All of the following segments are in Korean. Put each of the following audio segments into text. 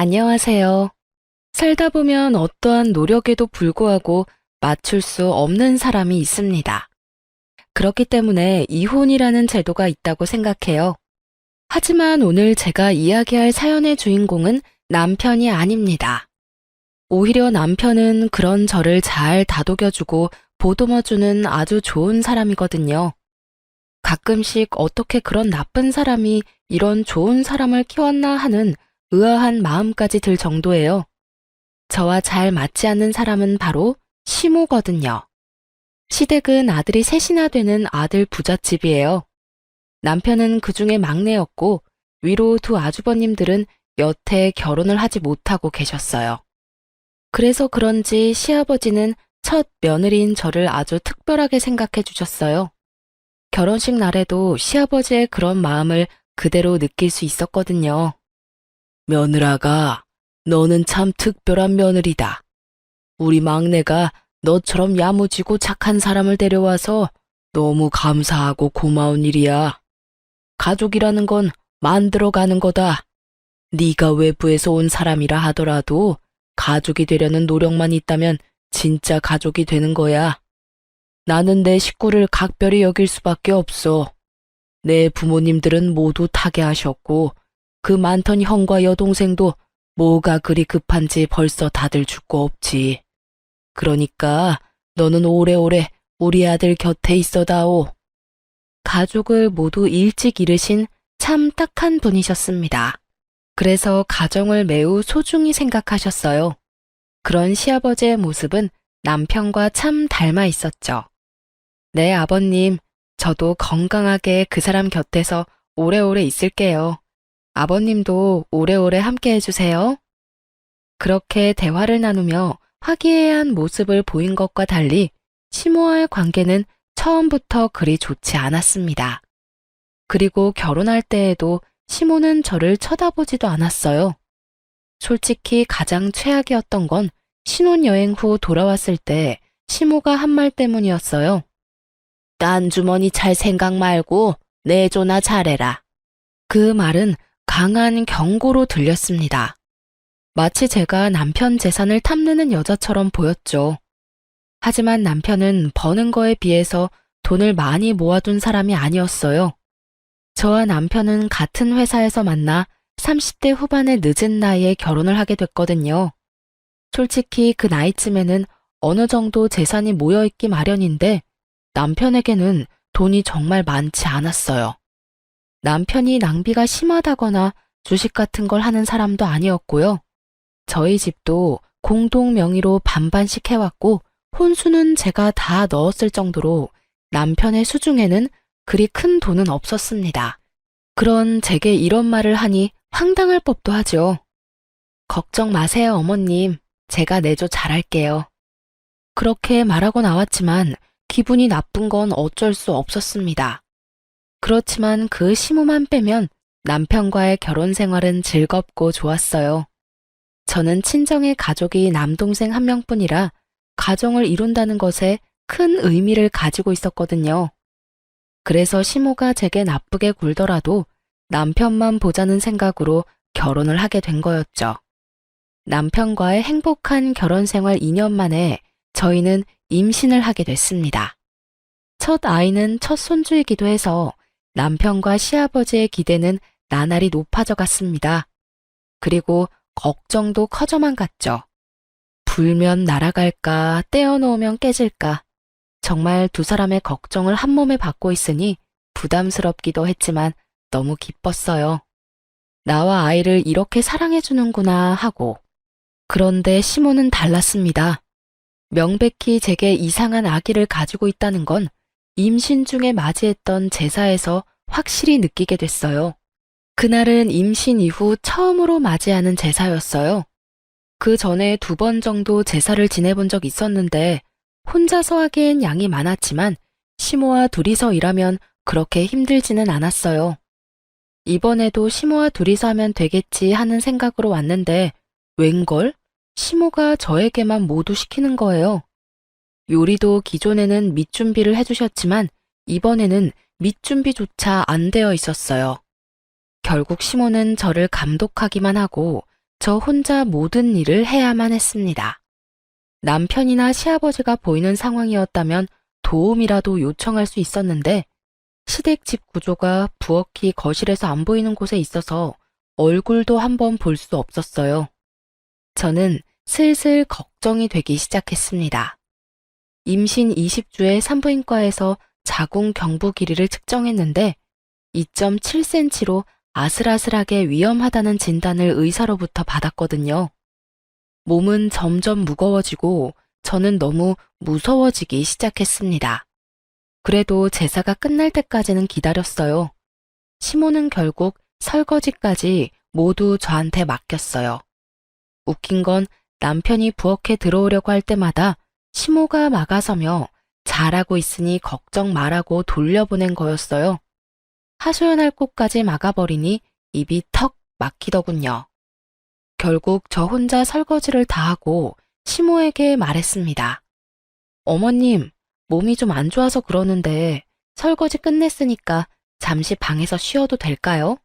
안녕하세요. 살다 보면 어떠한 노력에도 불구하고 맞출 수 없는 사람이 있습니다. 그렇기 때문에 이혼이라는 제도가 있다고 생각해요. 하지만 오늘 제가 이야기할 사연의 주인공은 남편이 아닙니다. 오히려 남편은 그런 저를 잘 다독여주고 보듬어주는 아주 좋은 사람이거든요. 가끔씩 어떻게 그런 나쁜 사람이 이런 좋은 사람을 키웠나 하는 의아한 마음까지 들 정도예요. 저와 잘 맞지 않는 사람은 바로 시모거든요. 시댁은 아들이 셋이나 되는 아들 부잣집이에요. 남편은 그 중에 막내였고 위로 두 아주버님들은 여태 결혼을 하지 못하고 계셨어요. 그래서 그런지 시아버지는 첫 며느리인 저를 아주 특별하게 생각해 주셨어요. 결혼식 날에도 시아버지의 그런 마음을 그대로 느낄 수 있었거든요. 며느라가, 너는 참 특별한 며느리다. 우리 막내가 너처럼 야무지고 착한 사람을 데려와서 너무 감사하고 고마운 일이야. 가족이라는 건 만들어가는 거다. 네가 외부에서 온 사람이라 하더라도 가족이 되려는 노력만 있다면 진짜 가족이 되는 거야. 나는 내 식구를 각별히 여길 수밖에 없어. 내 부모님들은 모두 타계하셨고 그 많던 형과 여동생도 뭐가 그리 급한지 벌써 다들 죽고 없지. 그러니까 너는 오래오래 우리 아들 곁에 있어다오. 가족을 모두 일찍 잃으신 참 딱한 분이셨습니다. 그래서 가정을 매우 소중히 생각하셨어요. 그런 시아버지의 모습은 남편과 참 닮아 있었죠. 네, 아버님, 저도 건강하게 그 사람 곁에서 오래오래 있을게요. 아버님도 오래오래 함께 해주세요. 그렇게 대화를 나누며 화기애애한 모습을 보인 것과 달리 시모와의 관계는 처음부터 그리 좋지 않았습니다. 그리고 결혼할 때에도 시모는 저를 쳐다보지도 않았어요. 솔직히 가장 최악이었던 건 신혼여행 후 돌아왔을 때 시모가 한 말 때문이었어요. 딴 주머니 찰 생각 말고 내조나 잘해라. 그 말은 강한 경고로 들렸습니다. 마치 제가 남편 재산을 탐내는 여자처럼 보였죠. 하지만 남편은 버는 거에 비해서 돈을 많이 모아둔 사람이 아니었어요. 저와 남편은 같은 회사에서 만나 30대 후반의 늦은 나이에 결혼을 하게 됐거든요. 솔직히 그 나이쯤에는 어느 정도 재산이 모여있기 마련인데 남편에게는 돈이 정말 많지 않았어요. 남편이 낭비가 심하다거나 주식 같은 걸 하는 사람도 아니었고요. 저희 집도 공동 명의로 반반씩 해왔고 혼수는 제가 다 넣었을 정도로 남편의 수중에는 그리 큰 돈은 없었습니다. 그런 제게 이런 말을 하니 황당할 법도 하죠. 걱정 마세요, 어머님. 제가 내조 잘할게요. 그렇게 말하고 나왔지만 기분이 나쁜 건 어쩔 수 없었습니다. 그렇지만 그 시무만 빼면 남편과의 결혼 생활은 즐겁고 좋았어요. 저는 친정의 가족이 남동생 한 명뿐이라 가정을 이룬다는 것에 큰 의미를 가지고 있었거든요. 그래서 시모가 제게 나쁘게 굴더라도 남편만 보자는 생각으로 결혼을 하게 된 거였죠. 남편과의 행복한 결혼 생활 2년 만에 저희는 임신을 하게 됐습니다. 첫 아이는 첫 손주이기도 해서 남편과 시아버지의 기대는 나날이 높아져 갔습니다. 그리고 걱정도 커져만 갔죠. 불면 날아갈까, 떼어놓으면 깨질까. 정말 두 사람의 걱정을 한 몸에 받고 있으니 부담스럽기도 했지만 너무 기뻤어요. 나와 아이를 이렇게 사랑해주는구나 하고. 그런데 시모는 달랐습니다. 명백히 제게 이상한 아기를 가지고 있다는 건 임신 중에 맞이했던 제사에서 확실히 느끼게 됐어요. 그날은 임신 이후 처음으로 맞이하는 제사였어요. 그 전에 2번 정도 제사를 지내본 적 있었는데 혼자서 하기엔 양이 많았지만 시모와 둘이서 일하면 그렇게 힘들지는 않았어요. 이번에도 시모와 둘이서 하면 되겠지 하는 생각으로 왔는데 웬걸? 시모가 저에게만 모두 시키는 거예요. 요리도 기존에는 밑준비를 해주셨지만 이번에는 밑준비조차 안 되어 있었어요. 결국 시모는 저를 감독하기만 하고 저 혼자 모든 일을 해야만 했습니다. 남편이나 시아버지가 보이는 상황이었다면 도움이라도 요청할 수 있었는데 시댁 집 구조가 부엌이 거실에서 안 보이는 곳에 있어서 얼굴도 한번 볼 수 없었어요. 저는 슬슬 걱정이 되기 시작했습니다. 임신 20주에 산부인과에서 자궁 경부 길이를 측정했는데 2.7cm로 아슬아슬하게 위험하다는 진단을 의사로부터 받았거든요. 몸은 점점 무거워지고 저는 너무 무서워지기 시작했습니다. 그래도 제사가 끝날 때까지는 기다렸어요. 시모는 결국 설거지까지 모두 저한테 맡겼어요. 웃긴 건 남편이 부엌에 들어오려고 할 때마다 시모가 막아서며 잘하고 있으니 걱정 말라고 돌려보낸 거였어요. 하소연할 곳까지 막아버리니 입이 턱 막히더군요. 결국 저 혼자 설거지를 다 하고 시모에게 말했습니다. 어머님, 몸이 좀 안 좋아서 그러는데 설거지 끝냈으니까 잠시 방에서 쉬어도 될까요?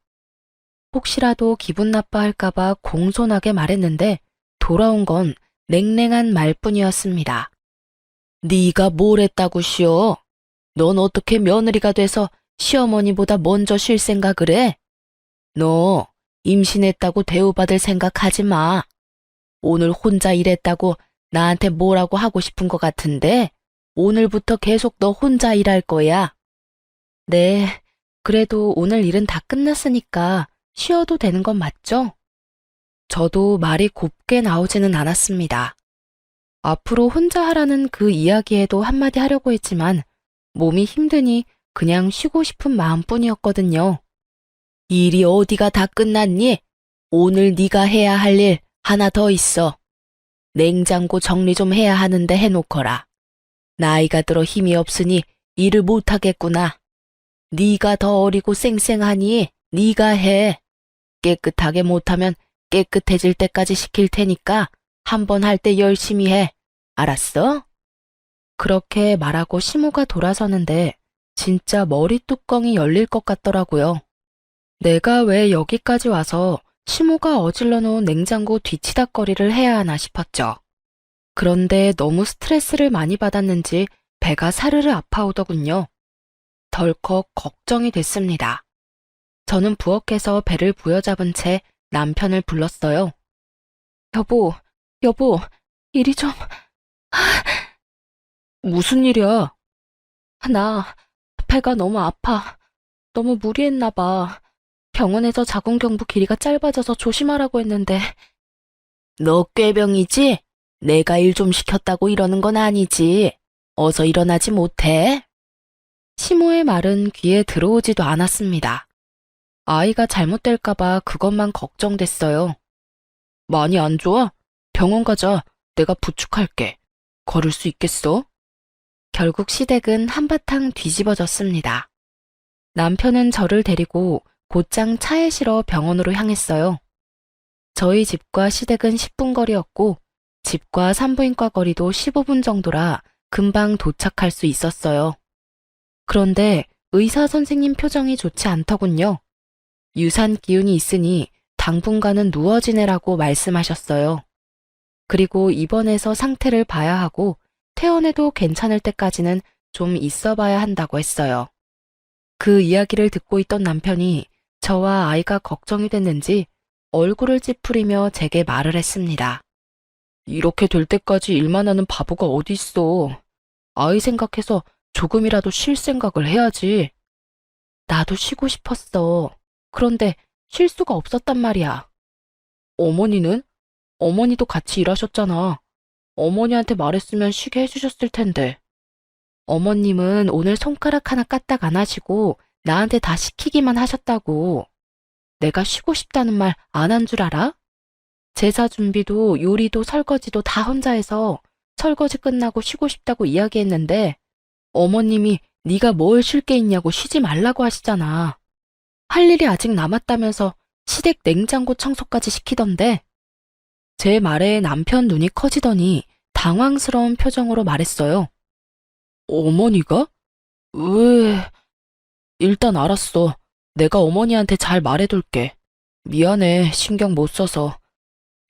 혹시라도 기분 나빠할까봐 공손하게 말했는데 돌아온 건 냉랭한 말뿐이었습니다. 네가 뭘 했다고 쉬어? 넌 어떻게 며느리가 돼서 시어머니보다 먼저 쉴 생각을 해? 너 임신했다고 대우받을 생각하지 마. 오늘 혼자 일했다고 나한테 뭐라고 하고 싶은 것 같은데 오늘부터 계속 너 혼자 일할 거야. 네, 그래도 오늘 일은 다 끝났으니까 쉬어도 되는 건 맞죠? 저도 말이 곱게 나오지는 않았습니다. 앞으로 혼자 하라는 그 이야기에도 한마디 하려고 했지만 몸이 힘드니 그냥 쉬고 싶은 마음뿐이었거든요. 일이 어디가 다 끝났니? 오늘 네가 해야 할 일 하나 더 있어. 냉장고 정리 좀 해야 하는데 해놓거라. 나이가 들어 힘이 없으니 일을 못하겠구나. 네가 더 어리고 쌩쌩하니 네가 해. 깨끗하게 못하면 깨끗해질 때까지 시킬 테니까 한 번 할 때 열심히 해. 알았어? 그렇게 말하고 시모가 돌아서는데 진짜 머리 뚜껑이 열릴 것 같더라고요. 내가 왜 여기까지 와서 시모가 어질러 놓은 냉장고 뒤치다꺼리를 해야 하나 싶었죠. 그런데 너무 스트레스를 많이 받았는지 배가 사르르 아파오더군요. 덜컥 걱정이 됐습니다. 저는 부엌에서 배를 부여잡은 채 남편을 불렀어요. 여보, 이리 좀... 무슨 일이야? 나 배가 너무 아파. 너무 무리했나 봐. 병원에서 자궁경부 길이가 짧아져서 조심하라고 했는데. 너 꾀병이지? 내가 일 좀 시켰다고 이러는 건 아니지. 어서 일어나지 못해? 시모의 말은 귀에 들어오지도 않았습니다. 아이가 잘못될까봐 그것만 걱정됐어요. 많이 안 좋아? 병원 가자. 내가 부축할게. 걸을 수 있겠어? 결국 시댁은 한바탕 뒤집어졌습니다. 남편은 저를 데리고 곧장 차에 실어 병원으로 향했어요. 저희 집과 시댁은 10분 거리였고 집과 산부인과 거리도 15분 정도라 금방 도착할 수 있었어요. 그런데 의사 선생님 표정이 좋지 않더군요. 유산 기운이 있으니 당분간은 누워 지내라고 말씀하셨어요. 그리고 입원해서 상태를 봐야 하고 퇴원해도 괜찮을 때까지는 좀 있어 봐야 한다고 했어요. 그 이야기를 듣고 있던 남편이 저와 아이가 걱정이 됐는지 얼굴을 찌푸리며 제게 말을 했습니다. 이렇게 될 때까지 일만 하는 바보가 어디 있어. 아이 생각해서 조금이라도 쉴 생각을 해야지. 나도 쉬고 싶었어. 그런데 쉴 수가 없었단 말이야. 어머니는? 어머니도 같이 일하셨잖아. 어머니한테 말했으면 쉬게 해주셨을 텐데. 어머님은 오늘 손가락 하나 까딱 안 하시고 나한테 다 시키기만 하셨다고. 내가 쉬고 싶다는 말 안 한 줄 알아? 제사 준비도 요리도 설거지도 다 혼자 해서 설거지 끝나고 쉬고 싶다고 이야기했는데 어머님이 네가 뭘 쉴 게 있냐고 쉬지 말라고 하시잖아. 할 일이 아직 남았다면서 시댁 냉장고 청소까지 시키던데. 제 말에 남편 눈이 커지더니 당황스러운 표정으로 말했어요. 어머니가? 왜? 일단 알았어. 내가 어머니한테 잘 말해둘게. 미안해, 신경 못 써서.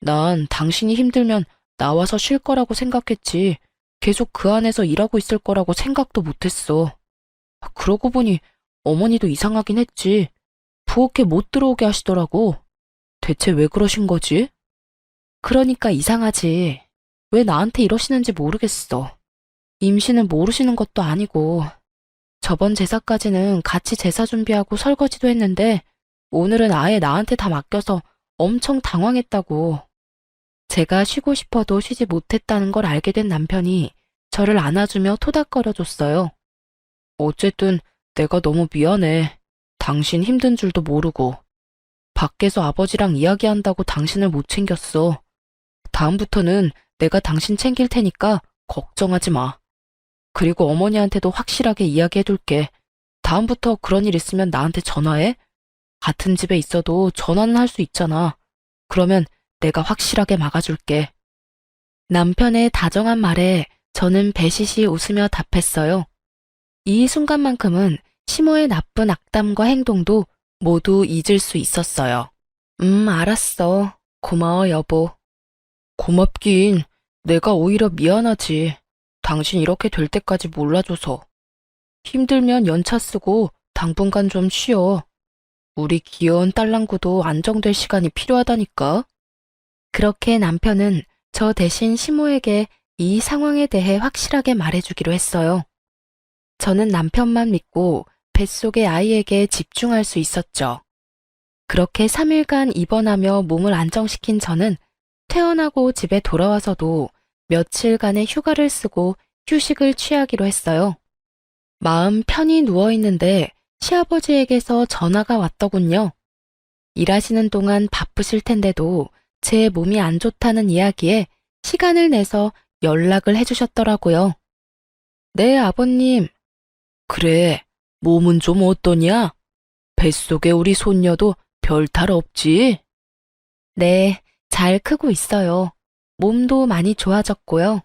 난 당신이 힘들면 나와서 쉴 거라고 생각했지. 계속 그 안에서 일하고 있을 거라고 생각도 못했어. 그러고 보니 어머니도 이상하긴 했지. 부엌에 못 들어오게 하시더라고. 대체 왜 그러신 거지? 그러니까 이상하지. 왜 나한테 이러시는지 모르겠어. 임신은 모르시는 것도 아니고, 저번 제사까지는 같이 제사 준비하고 설거지도 했는데, 오늘은 아예 나한테 다 맡겨서 엄청 당황했다고. 제가 쉬고 싶어도 쉬지 못했다는 걸 알게 된 남편이 저를 안아주며 토닥거려줬어요. 어쨌든 내가 너무 미안해. 당신 힘든 줄도 모르고. 밖에서 아버지랑 이야기한다고 당신을 못 챙겼어. 다음부터는 내가 당신 챙길 테니까 걱정하지 마. 그리고 어머니한테도 확실하게 이야기해둘게. 다음부터 그런 일 있으면 나한테 전화해. 같은 집에 있어도 전화는 할 수 있잖아. 그러면 내가 확실하게 막아줄게. 남편의 다정한 말에 저는 배시시 웃으며 답했어요. 이 순간만큼은 시모의 나쁜 악담과 행동도 모두 잊을 수 있었어요. 알았어. 고마워, 여보. 고맙긴. 내가 오히려 미안하지. 당신 이렇게 될 때까지 몰라줘서. 힘들면 연차 쓰고 당분간 좀 쉬어. 우리 귀여운 딸랑구도 안정될 시간이 필요하다니까. 그렇게 남편은 저 대신 시모에게 이 상황에 대해 확실하게 말해주기로 했어요. 저는 남편만 믿고 뱃속의 아이에게 집중할 수 있었죠. 그렇게 3일간 입원하며 몸을 안정시킨 저는 퇴원하고 집에 돌아와서도 며칠간의 휴가를 쓰고 휴식을 취하기로 했어요. 마음 편히 누워있는데 시아버지에게서 전화가 왔더군요. 일하시는 동안 바쁘실 텐데도 제 몸이 안 좋다는 이야기에 시간을 내서 연락을 해주셨더라고요. 네, 아버님. 그래, 몸은 좀 어떠냐? 뱃속에 우리 손녀도 별탈 없지? 네, 잘 크고 있어요. 몸도 많이 좋아졌고요.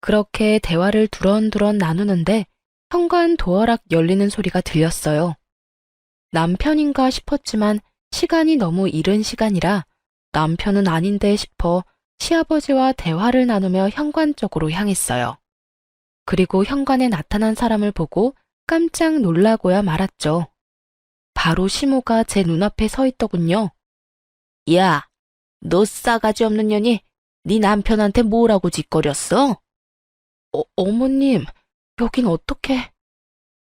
그렇게 대화를 두런두런 나누는데 현관 도어락 열리는 소리가 들렸어요. 남편인가 싶었지만 시간이 너무 이른 시간이라 남편은 아닌데 싶어 시아버지와 대화를 나누며 현관 쪽으로 향했어요. 그리고 현관에 나타난 사람을 보고 깜짝 놀라고야 말았죠. 바로 시모가 제 눈앞에 서 있더군요. 야, 너 싸가지 없는 년이 네 남편한테 뭐라고 짓거렸어? 어머님, 여긴 어떻게?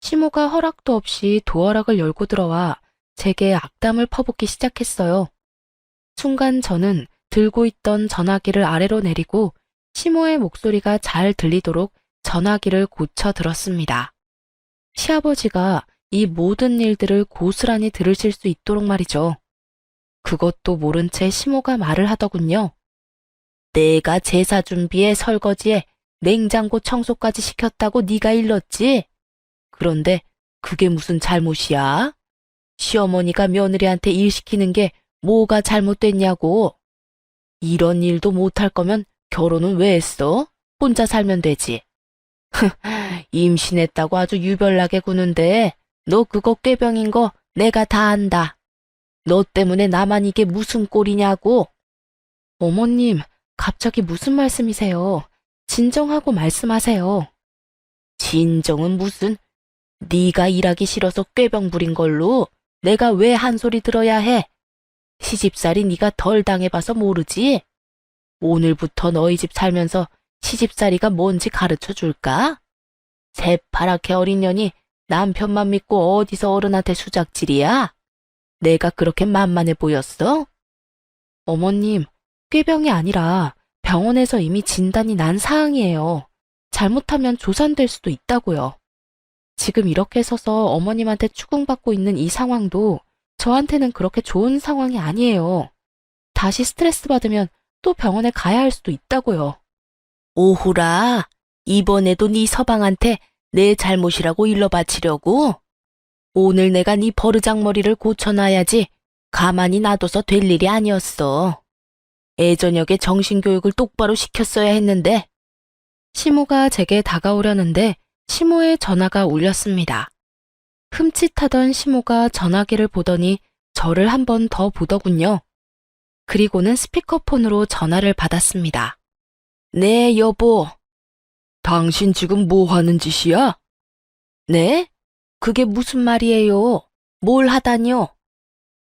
시모가 허락도 없이 도어락을 열고 들어와 제게 악담을 퍼붓기 시작했어요. 순간 저는 들고 있던 전화기를 아래로 내리고 시모의 목소리가 잘 들리도록 전화기를 고쳐 들었습니다. 시아버지가 이 모든 일들을 고스란히 들으실 수 있도록 말이죠. 그것도 모른 채 시모가 말을 하더군요. 내가 제사 준비에 설거지에 냉장고 청소까지 시켰다고 네가 일렀지? 그런데 그게 무슨 잘못이야? 시어머니가 며느리한테 일 시키는 게 뭐가 잘못됐냐고. 이런 일도 못할 거면 결혼은 왜 했어? 혼자 살면 되지. 임신했다고 아주 유별나게 구는데 너 그거 꾀병인 거 내가 다 안다. 너 때문에 나만 이게 무슨 꼴이냐고. 어머님, 갑자기 무슨 말씀이세요? 진정하고 말씀하세요. 진정은 무슨? 네가 일하기 싫어서 꾀병 부린 걸로 내가 왜 한 소리 들어야 해? 시집살이 네가 덜 당해봐서 모르지? 오늘부터 너희 집 살면서 시집살이가 뭔지 가르쳐 줄까? 새파랗게 어린 년이 남편만 믿고 어디서 어른한테 수작질이야? 내가 그렇게 만만해 보였어? 어머님, 꾀병이 아니라 병원에서 이미 진단이 난 사항이에요. 잘못하면 조산될 수도 있다고요. 지금 이렇게 서서 어머님한테 추궁받고 있는 이 상황도 저한테는 그렇게 좋은 상황이 아니에요. 다시 스트레스 받으면 또 병원에 가야 할 수도 있다고요. 오호라, 이번에도 네 서방한테 내 잘못이라고 일러바치려고? 오늘 내가 네 버르장머리를 고쳐놔야지 가만히 놔둬서 될 일이 아니었어. 애저녁에 정신교육을 똑바로 시켰어야 했는데. 시모가 제게 다가오려는데 시모의 전화가 울렸습니다. 흠칫하던 시모가 전화기를 보더니 저를 한 번 더 보더군요. 그리고는 스피커폰으로 전화를 받았습니다. 네, 여보. 당신 지금 뭐 하는 짓이야? 네? 그게 무슨 말이에요? 뭘 하다니요?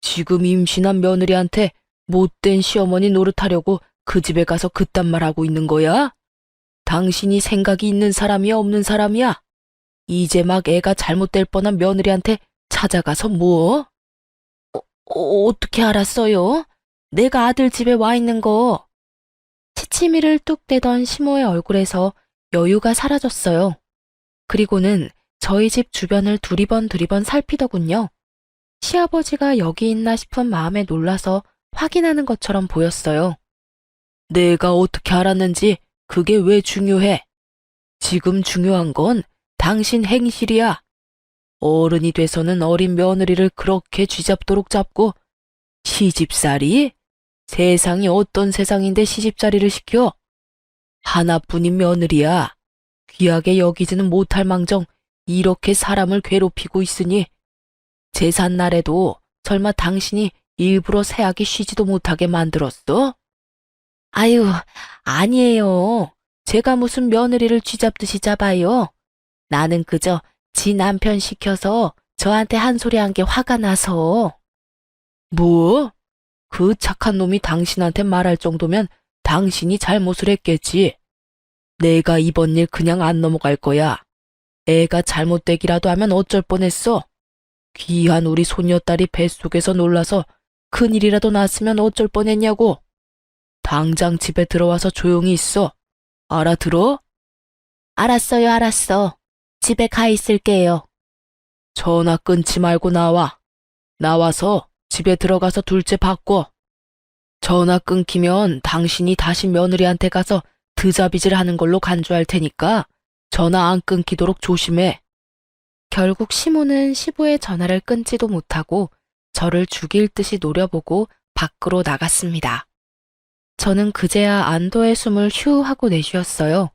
지금 임신한 며느리한테 못된 시어머니 노릇하려고 그 집에 가서 그딴 말 하고 있는 거야? 당신이 생각이 있는 사람이야, 없는 사람이야? 이제 막 애가 잘못될 뻔한 며느리한테 찾아가서 뭐? 어떻게 알았어요? 내가 아들 집에 와 있는 거. 치치미를 뚝 떼던 시모의 얼굴에서 여유가 사라졌어요. 그리고는 저희 집 주변을 두리번 살피더군요. 시아버지가 여기 있나 싶은 마음에 놀라서 확인하는 것처럼 보였어요. 내가 어떻게 알았는지 그게 왜 중요해? 지금 중요한 건 당신 행실이야. 어른이 돼서는 어린 며느리를 그렇게 쥐잡도록 잡고 시집살이? 세상이 어떤 세상인데 시집살이를 시켜? 하나뿐인 며느리야. 귀하게 여기지는 못할 망정 이렇게 사람을 괴롭히고 있으니 제삿날에도 설마 당신이 일부러 새하게 쉬지도 못하게 만들었어? 아유, 아니에요. 제가 무슨 며느리를 쥐잡듯이 잡아요. 나는 그저 지 남편 시켜서 저한테 한 소리 한 게 화가 나서. 뭐? 그 착한 놈이 당신한테 말할 정도면 당신이 잘못을 했겠지. 내가 이번 일 그냥 안 넘어갈 거야. 애가 잘못되기라도 하면 어쩔 뻔했어. 귀한 우리 손녀딸이 뱃속에서 놀라서 큰일이라도 났으면 어쩔 뻔했냐고. 당장 집에 들어와서 조용히 있어. 알아들어? 알았어요, 알았어. 집에 가 있을게요. 전화 끊지 말고 나와. 나와서 집에 들어가서 둘째 바꿔. 전화 끊기면 당신이 다시 며느리한테 가서 드자비질 하는 걸로 간주할 테니까 전화 안 끊기도록 조심해. 결국 시모는 시부의 전화를 끊지도 못하고 저를 죽일 듯이 노려보고 밖으로 나갔습니다. 저는 그제야 안도의 숨을 휴 하고 내쉬었어요.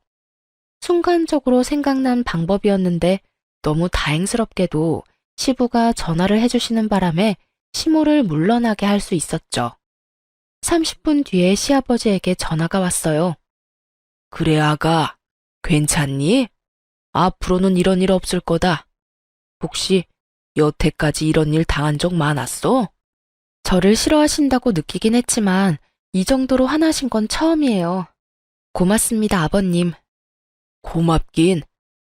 순간적으로 생각난 방법이었는데 너무 다행스럽게도 시부가 전화를 해주시는 바람에 시모를 물러나게 할 수 있었죠. 30분 뒤에 시아버지에게 전화가 왔어요. 그래, 아가. 괜찮니? 앞으로는 이런 일 없을 거다. 혹시 여태까지 이런 일 당한 적 많았어? 저를 싫어하신다고 느끼긴 했지만 이 정도로 화나신 건 처음이에요. 고맙습니다, 아버님. 고맙긴.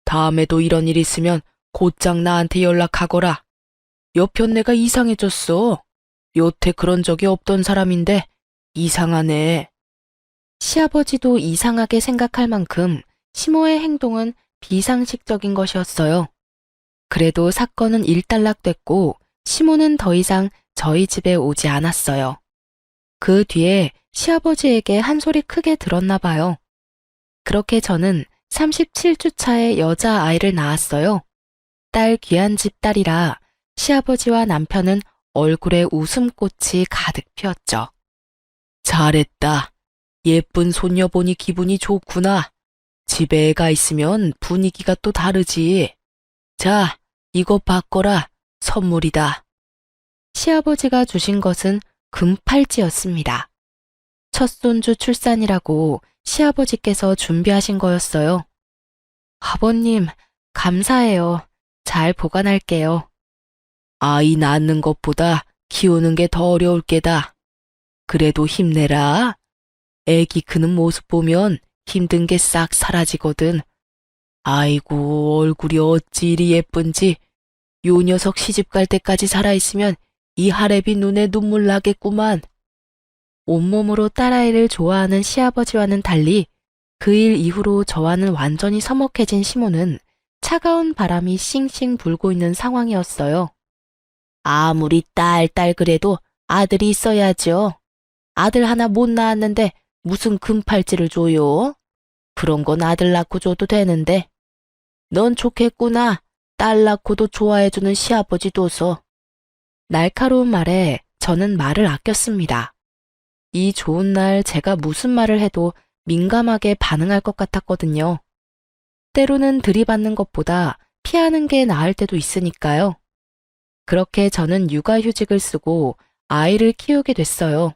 다음에도 이런 일 있으면 곧장 나한테 연락하거라. 여편 내가 이상해졌어. 여태 그런 적이 없던 사람인데 이상하네. 시아버지도 이상하게 생각할 만큼 시모의 행동은 비상식적인 것이었어요. 그래도 사건은 일단락됐고 시모는 더 이상 저희 집에 오지 않았어요. 그 뒤에 시아버지에게 한 소리 크게 들었나 봐요. 그렇게 저는 37주 차에 여자아이를 낳았어요. 딸 귀한 집 딸이라 시아버지와 남편은 얼굴에 웃음꽃이 가득 피었죠. 잘했다. 예쁜 손녀 보니 기분이 좋구나. 집에 애가 있으면 분위기가 또 다르지. 자, 이거 받거라. 선물이다. 시아버지가 주신 것은 금팔찌였습니다. 첫 손주 출산이라고 시아버지께서 준비하신 거였어요. 아버님, 감사해요. 잘 보관할게요. 아이 낳는 것보다 키우는 게 더 어려울 게다. 그래도 힘내라. 애기 크는 모습 보면 힘든 게 싹 사라지거든. 아이고, 얼굴이 어찌 이리 예쁜지. 요 녀석 시집 갈 때까지 살아있으면 이 하랩이 눈에 눈물 나겠구만. 온몸으로 딸아이를 좋아하는 시아버지와는 달리 그 일 이후로 저와는 완전히 서먹해진 시모는 차가운 바람이 싱싱 불고 있는 상황이었어요. 아무리 딸 그래도 아들이 있어야죠. 아들 하나 못 낳았는데 무슨 금팔찌를 줘요? 그런 건 아들 낳고 줘도 되는데. 넌 좋겠구나. 딸 낳고도 좋아해주는 시아버지 둬서. 날카로운 말에 저는 말을 아꼈습니다. 이 좋은 날 제가 무슨 말을 해도 민감하게 반응할 것 같았거든요. 때로는 들이받는 것보다 피하는 게 나을 때도 있으니까요. 그렇게 저는 육아휴직을 쓰고 아이를 키우게 됐어요.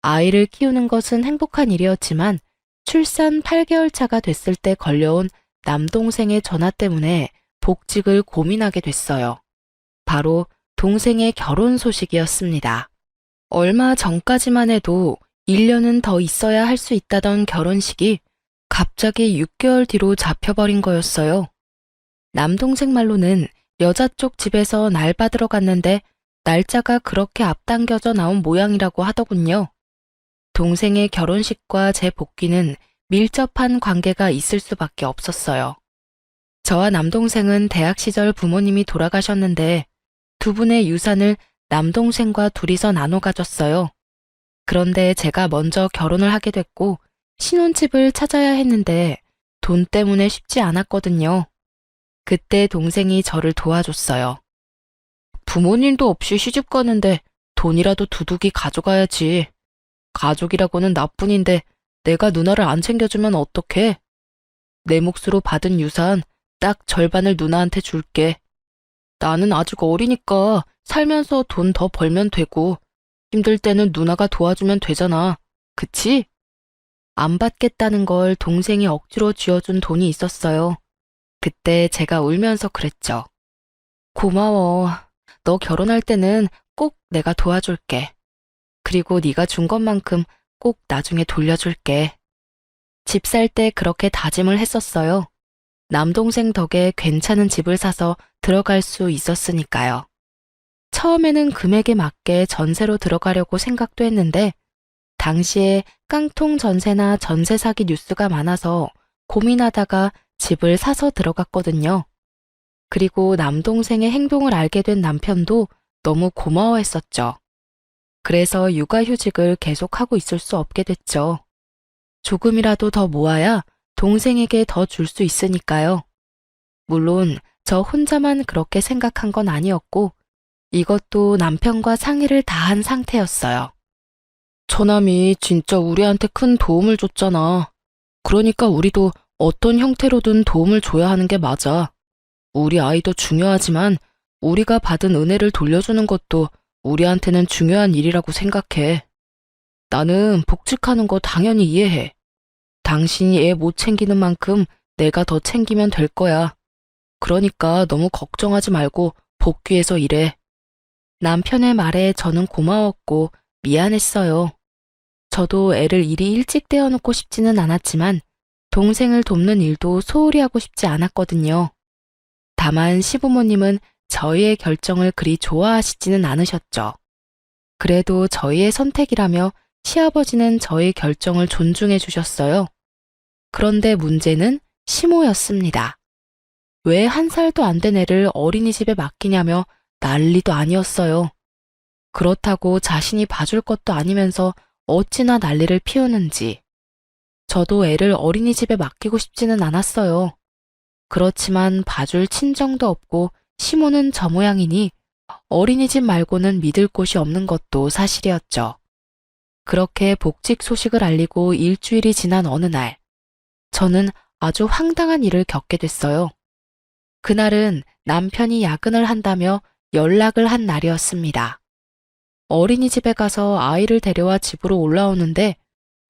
아이를 키우는 것은 행복한 일이었지만 출산 8개월 차가 됐을 때 걸려온 남동생의 전화 때문에 복직을 고민하게 됐어요. 바로 동생의 결혼 소식이었습니다. 얼마 전까지만 해도 1년은 더 있어야 할 수 있다던 결혼식이 갑자기 6개월 뒤로 잡혀버린 거였어요. 남동생 말로는 여자 쪽 집에서 날 받으러 갔는데 날짜가 그렇게 앞당겨져 나온 모양이라고 하더군요. 동생의 결혼식과 제 복귀는 밀접한 관계가 있을 수밖에 없었어요. 저와 남동생은 대학 시절 부모님이 돌아가셨는데 두 분의 유산을 남동생과 둘이서 나눠 가졌어요. 그런데 제가 먼저 결혼을 하게 됐고 신혼집을 찾아야 했는데 돈 때문에 쉽지 않았거든요. 그때 동생이 저를 도와줬어요. 부모님도 없이 시집 가는데 돈이라도 두둑이 가져가야지. 가족이라고는 나뿐인데 내가 누나를 안 챙겨주면 어떡해? 내 몫으로 받은 유산 딱 절반을 누나한테 줄게. 나는 아직 어리니까 살면서 돈 더 벌면 되고 힘들 때는 누나가 도와주면 되잖아. 그치? 안 받겠다는 걸 동생이 억지로 쥐어준 돈이 있었어요. 그때 제가 울면서 그랬죠. 고마워. 너 결혼할 때는 꼭 내가 도와줄게. 그리고 네가 준 것만큼 꼭 나중에 돌려줄게. 집 살 때 그렇게 다짐을 했었어요. 남동생 덕에 괜찮은 집을 사서 들어갈 수 있었으니까요. 처음에는 금액에 맞게 전세로 들어가려고 생각도 했는데 당시에 깡통 전세나 전세 사기 뉴스가 많아서 고민하다가 집을 사서 들어갔거든요. 그리고 남동생의 행동을 알게 된 남편도 너무 고마워했었죠. 그래서 육아휴직을 계속하고 있을 수 없게 됐죠. 조금이라도 더 모아야 동생에게 더 줄 수 있으니까요. 물론 저 혼자만 그렇게 생각한 건 아니었고 이것도 남편과 상의를 다 한 상태였어요. 처남이 진짜 우리한테 큰 도움을 줬잖아. 그러니까 우리도 어떤 형태로든 도움을 줘야 하는 게 맞아. 우리 아이도 중요하지만 우리가 받은 은혜를 돌려주는 것도 우리한테는 중요한 일이라고 생각해. 나는 복직하는 거 당연히 이해해. 당신이 애 못 챙기는 만큼 내가 더 챙기면 될 거야. 그러니까 너무 걱정하지 말고 복귀해서 일해. 남편의 말에 저는 고마웠고 미안했어요. 저도 애를 이리 일찍 떼어놓고 싶지는 않았지만 동생을 돕는 일도 소홀히 하고 싶지 않았거든요. 다만 시부모님은 저희의 결정을 그리 좋아하시지는 않으셨죠. 그래도 저희의 선택이라며 시아버지는 저희 결정을 존중해 주셨어요. 그런데 문제는 시모였습니다. 왜 1살도 안 된 애를 어린이집에 맡기냐며 난리도 아니었어요. 그렇다고 자신이 봐줄 것도 아니면서 어찌나 난리를 피우는지. 저도 애를 어린이집에 맡기고 싶지는 않았어요. 그렇지만 봐줄 친정도 없고 시모는 저 모양이니 어린이집 말고는 믿을 곳이 없는 것도 사실이었죠. 그렇게 복직 소식을 알리고 일주일이 지난 어느 날, 저는 아주 황당한 일을 겪게 됐어요. 그날은 남편이 야근을 한다며 연락을 한 날이었습니다. 어린이집에 가서 아이를 데려와 집으로 올라오는데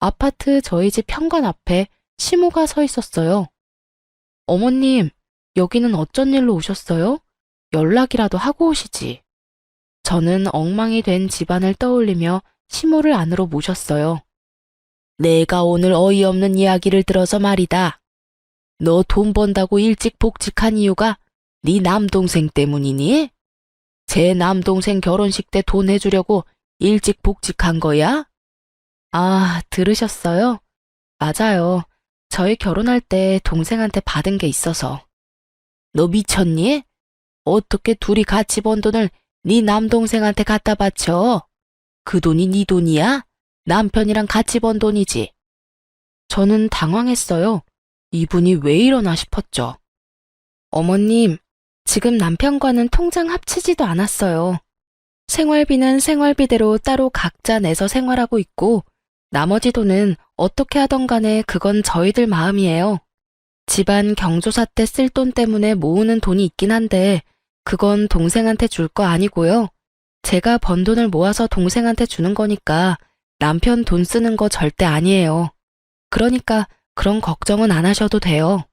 아파트 저희 집 현관 앞에 시모가 서 있었어요. 어머님, 여기는 어쩐 일로 오셨어요? 연락이라도 하고 오시지. 저는 엉망이 된 집안을 떠올리며 시모를 안으로 모셨어요. 내가 오늘 어이없는 이야기를 들어서 말이다. 너 돈 번다고 일찍 복직한 이유가 네 남동생 때문이니? 제 남동생 결혼식 때 돈 해주려고 일찍 복직한 거야? 아, 들으셨어요? 맞아요. 저희 결혼할 때 동생한테 받은 게 있어서. 너 미쳤니? 어떻게 둘이 같이 번 돈을 네 남동생한테 갖다 바쳐? 그 돈이 네 돈이야? 남편이랑 같이 번 돈이지. 저는 당황했어요. 이분이 왜 이러나 싶었죠. 어머님, 지금 남편과는 통장 합치지도 않았어요. 생활비는 생활비대로 따로 각자 내서 생활하고 있고 나머지 돈은 어떻게 하던 간에 그건 저희들 마음이에요. 집안 경조사 때 쓸 돈 때문에 모으는 돈이 있긴 한데 그건 동생한테 줄 거 아니고요. 제가 번 돈을 모아서 동생한테 주는 거니까 남편 돈 쓰는 거 절대 아니에요. 그러니까 그런 걱정은 안 하셔도 돼요.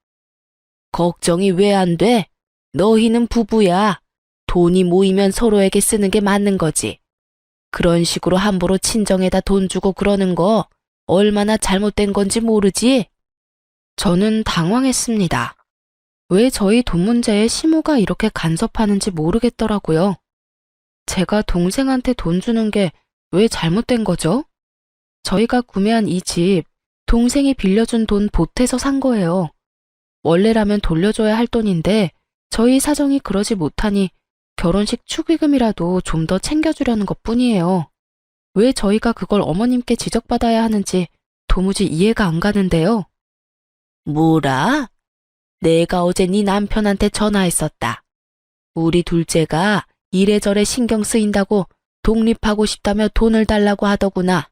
걱정이 왜 안 돼? 너희는 부부야. 돈이 모이면 서로에게 쓰는 게 맞는 거지. 그런 식으로 함부로 친정에다 돈 주고 그러는 거 얼마나 잘못된 건지 모르지? 저는 당황했습니다. 왜 저희 돈 문제에 시모가 이렇게 간섭하는지 모르겠더라고요. 제가 동생한테 돈 주는 게 왜 잘못된 거죠? 저희가 구매한 이 집, 동생이 빌려준 돈 보태서 산 거예요. 원래라면 돌려줘야 할 돈인데 저희 사정이 그러지 못하니 결혼식 축의금이라도 좀 더 챙겨주려는 것뿐이에요. 왜 저희가 그걸 어머님께 지적받아야 하는지 도무지 이해가 안 가는데요. 뭐라? 내가 어제 네 남편한테 전화했었다. 우리 둘째가 이래저래 신경 쓰인다고 독립하고 싶다며 돈을 달라고 하더구나.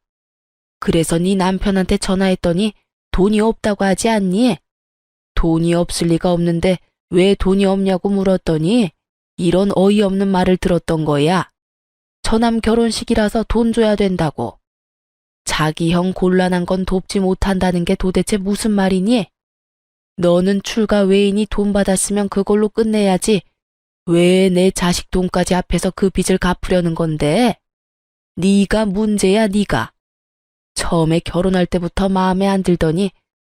그래서 네 남편한테 전화했더니 돈이 없다고 하지 않니? 돈이 없을 리가 없는데 왜 돈이 없냐고 물었더니 이런 어이없는 말을 들었던 거야. 처남 결혼식이라서 돈 줘야 된다고. 자기 형 곤란한 건 돕지 못한다는 게 도대체 무슨 말이니? 너는 출가 외인이 돈 받았으면 그걸로 끝내야지. 왜 내 자식 돈까지 앞에서 그 빚을 갚으려는 건데? 네가 문제야, 네가. 처음에 결혼할 때부터 마음에 안 들더니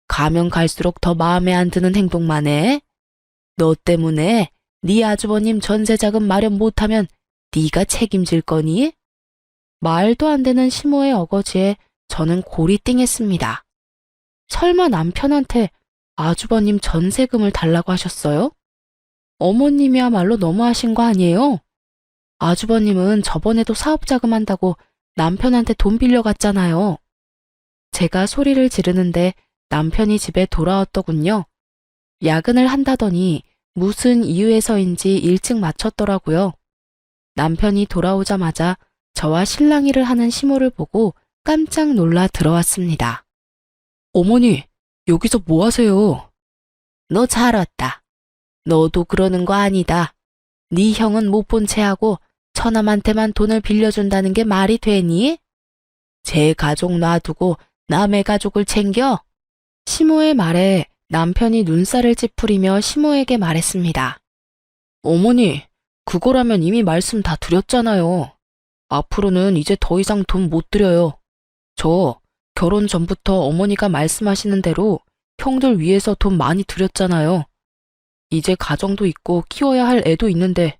가면 갈수록 더 마음에 안 드는 행동만 해. 너 때문에 네 아주버님 전세자금 마련 못하면 네가 책임질 거니? 말도 안 되는 시모의 어거지에 저는 골이 띵했습니다. 설마 남편한테 아주버님 전세금을 달라고 하셨어요? 어머님이야말로 너무하신 거 아니에요? 아주버님은 저번에도 사업자금 한다고 남편한테 돈 빌려갔잖아요. 제가 소리를 지르는데 남편이 집에 돌아왔더군요. 야근을 한다더니 무슨 이유에서인지 일찍 마쳤더라고요. 남편이 돌아오자마자 저와 실랑이를 하는 시모를 보고 깜짝 놀라 들어왔습니다. 어머니, 여기서 뭐 하세요? 너 잘 왔다. 너도 그러는 거 아니다. 네 형은 못 본 채하고 처남한테만 돈을 빌려준다는 게 말이 되니? 제 가족 놔두고 남의 가족을 챙겨? 시모의 말에 남편이 눈살을 찌푸리며 시모에게 말했습니다. 어머니, 그거라면 이미 말씀 다 드렸잖아요. 앞으로는 이제 더 이상 돈 못 드려요. 저 결혼 전부터 어머니가 말씀하시는 대로 형들 위해서 돈 많이 드렸잖아요. 이제 가정도 있고 키워야 할 애도 있는데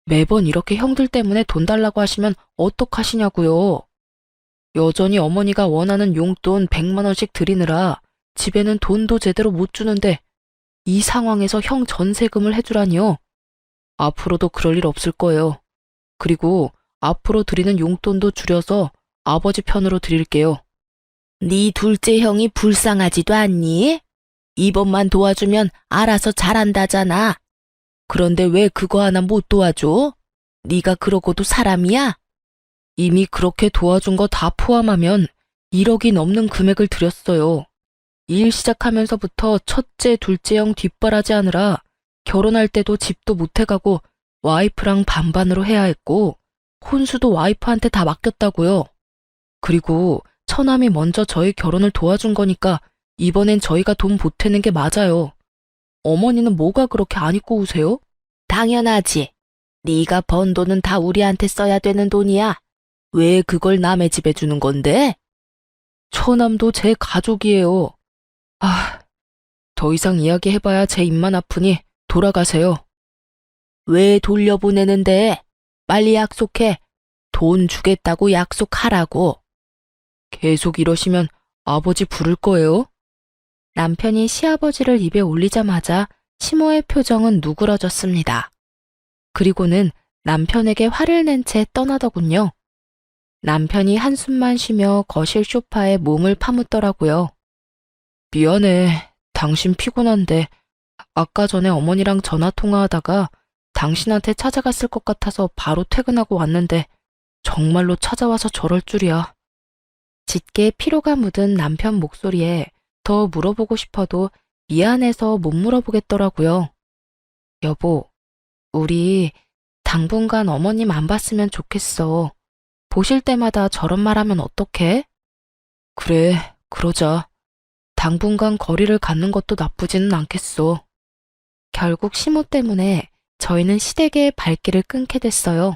매번 이렇게 형들 때문에 돈 달라고 하시면 어떡하시냐고요. 여전히 어머니가 원하는 용돈 100만 원씩 드리느라 집에는 돈도 제대로 못 주는데 이 상황에서 형 전세금을 해주라니요. 앞으로도 그럴 일 없을 거예요. 그리고 앞으로 드리는 용돈도 줄여서 아버지 편으로 드릴게요. 네 둘째 형이 불쌍하지도 않니? 이번만 도와주면 알아서 잘한다잖아. 그런데 왜 그거 하나 못 도와줘? 네가 그러고도 사람이야? 이미 그렇게 도와준 거 다 포함하면 1억이 넘는 금액을 드렸어요. 일 시작하면서부터 첫째, 둘째 형 뒷바라지하느라 결혼할 때도 집도 못 해가고 와이프랑 반반으로 해야 했고 혼수도 와이프한테 다 맡겼다고요. 그리고 처남이 먼저 저희 결혼을 도와준 거니까 이번엔 저희가 돈 보태는 게 맞아요. 어머니는 뭐가 그렇게 안 입고 우세요? 당연하지. 네가 번 돈은 다 우리한테 써야 되는 돈이야. 왜 그걸 남의 집에 주는 건데? 처남도 제 가족이에요. 더 이상 이야기해봐야 제 입만 아프니 돌아가세요. 왜 돌려보내는데? 빨리 약속해. 돈 주겠다고 약속하라고. 계속 이러시면 아버지 부를 거예요. 남편이 시아버지를 입에 올리자마자 시모의 표정은 누그러졌습니다. 그리고는 남편에게 화를 낸 채 떠나더군요. 남편이 한숨만 쉬며 거실 소파에 몸을 파묻더라고요. 미안해. 당신 피곤한데 아까 전에 어머니랑 전화 통화하다가 당신한테 찾아갔을 것 같아서 바로 퇴근하고 왔는데 정말로 찾아와서 저럴 줄이야. 짙게 피로가 묻은 남편 목소리에 더 물어보고 싶어도 미안해서 못 물어보겠더라고요. 여보, 우리 당분간 어머님 안 봤으면 좋겠어. 보실 때마다 저런 말하면 어떡해? 그래, 그러자. 당분간 거리를 갖는 것도 나쁘지는 않겠어. 결국 시모 때문에 저희는 시댁의 발길을 끊게 됐어요.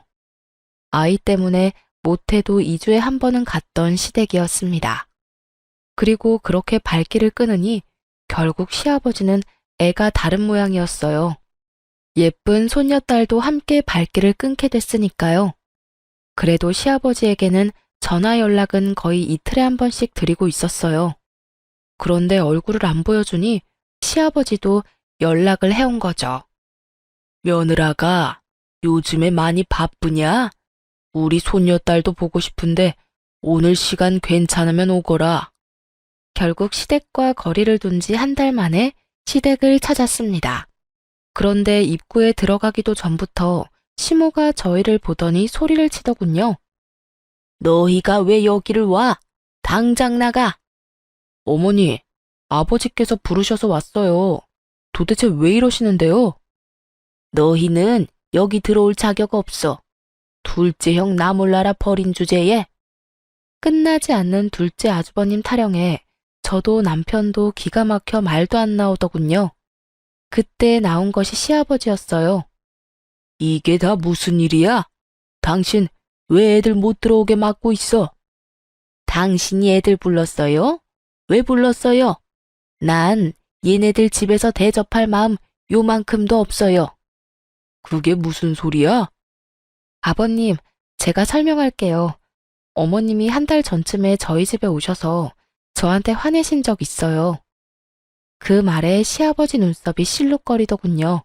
아이 때문에 못해도 2주에 한 번은 갔던 시댁이었습니다. 그리고 그렇게 발길을 끊으니 결국 시아버지는 애가 다른 모양이었어요. 예쁜 손녀딸도 함께 발길을 끊게 됐으니까요. 그래도 시아버지에게는 전화 연락은 거의 이틀에 한 번씩 드리고 있었어요. 그런데 얼굴을 안 보여주니 시아버지도 연락을 해온 거죠. 며느라가 요즘에 많이 바쁘냐? 우리 손녀딸도 보고 싶은데 오늘 시간 괜찮으면 오거라. 결국 시댁과 거리를 둔 지 한 달 만에 시댁을 찾았습니다. 그런데 입구에 들어가기도 전부터 시모가 저희를 보더니 소리를 치더군요. 너희가 왜 여기를 와? 당장 나가! 어머니, 아버지께서 부르셔서 왔어요. 도대체 왜 이러시는데요? 너희는 여기 들어올 자격 없어. 둘째 형 나 몰라라 버린 주제에. 끝나지 않는 둘째 아주버님 타령에 저도 남편도 기가 막혀 말도 안 나오더군요. 그때 나온 것이 시아버지였어요. 이게 다 무슨 일이야? 당신 왜 애들 못 들어오게 막고 있어? 당신이 애들 불렀어요? 왜 불렀어요? 난 얘네들 집에서 대접할 마음 요만큼도 없어요. 그게 무슨 소리야? 아버님, 제가 설명할게요. 어머님이 한 달 전쯤에 저희 집에 오셔서 저한테 화내신 적 있어요. 그 말에 시아버지 눈썹이 실룩거리더군요.